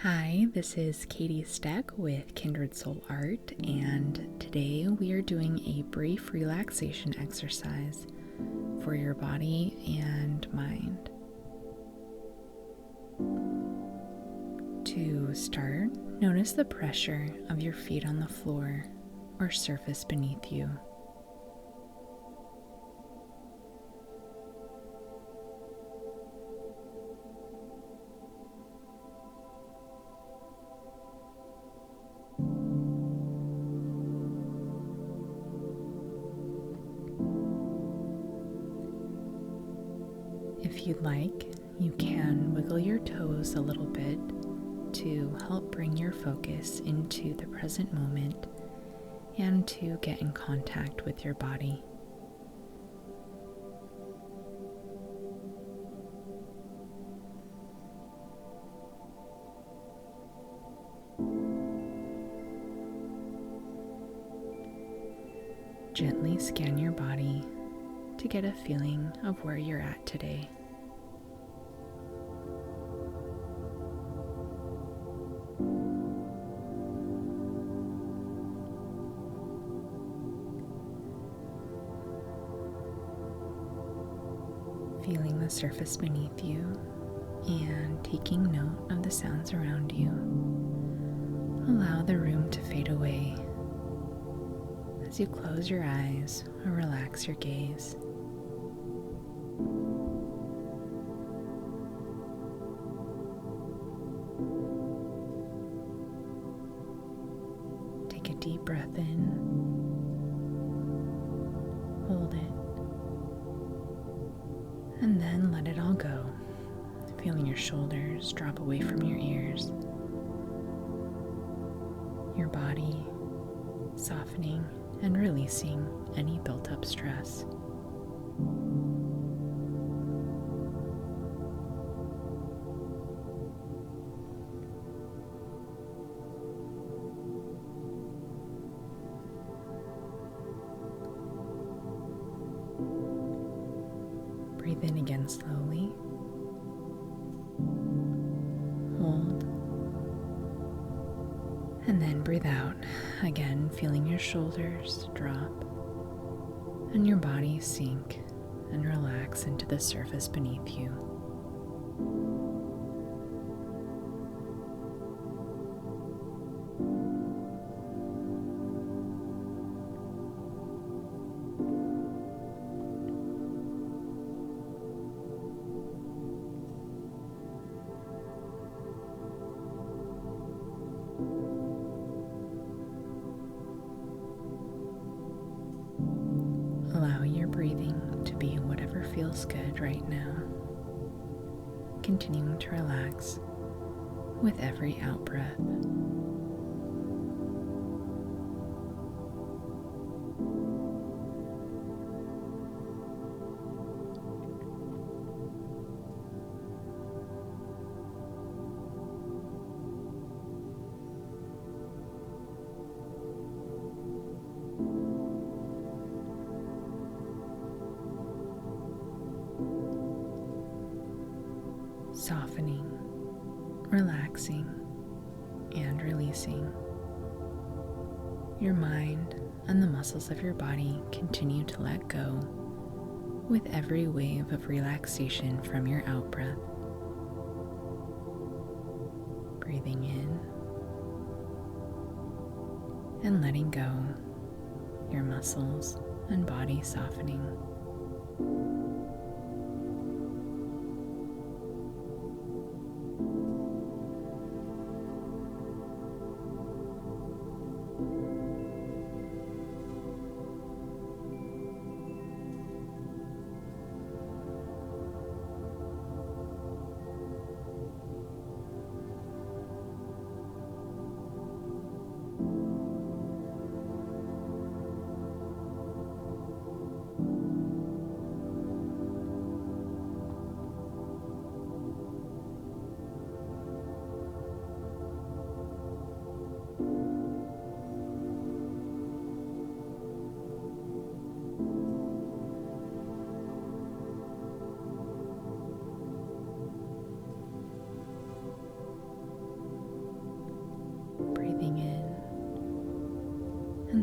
Hi, this is Katie Steck with KindredSoulArt, and today we are doing a brief relaxation exercise for your body and mind. To start, notice the pressure of your feet on the floor or surface beneath you. If you'd like, you can wiggle your toes a little bit to help bring your focus into the present moment and to get in contact with your body. Gently scan your body to get a feeling of where you're at today. Feeling the surface beneath you and taking note of the sounds around you. Allow the room to fade away as you close your eyes or relax your gaze. Take a deep breath in, hold it, and then let it all go, feeling your shoulders drop away from your ears, your body softening and releasing any built-up stress. Breathe in again slowly. Hold. And then breathe out, again feeling your shoulders drop and your body sink and relax into the surface beneath you. Allow your breathing to be whatever feels good right now, continuing to relax with every out-breath. Softening, relaxing, and releasing. Your mind and the muscles of your body continue to let go with every wave of relaxation from your out-breath. Breathing in and letting go, your muscles and body softening.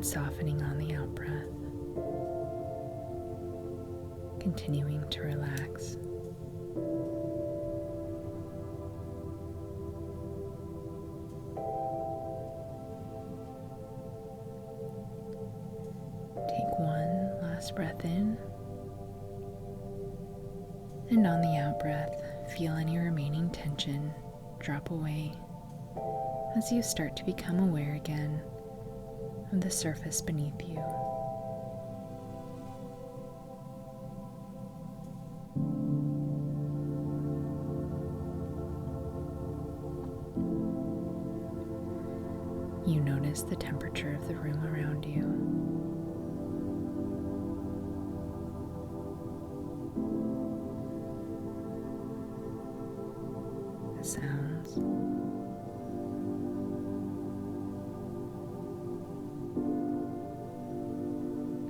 and softening on the out breath, continuing to relax. Take one last breath in, and on the out breath, feel any remaining tension drop away as you start to become aware again of the surface beneath you. You notice the temperature of the room around you. The sounds.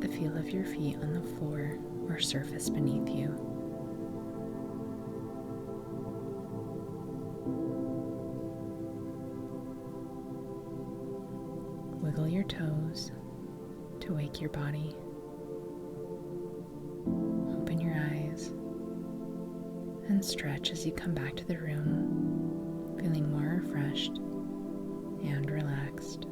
The feel of your feet on the floor or surface beneath you. Wiggle your toes to wake your body. Open your eyes and stretch as you come back to the room, feeling more refreshed and relaxed.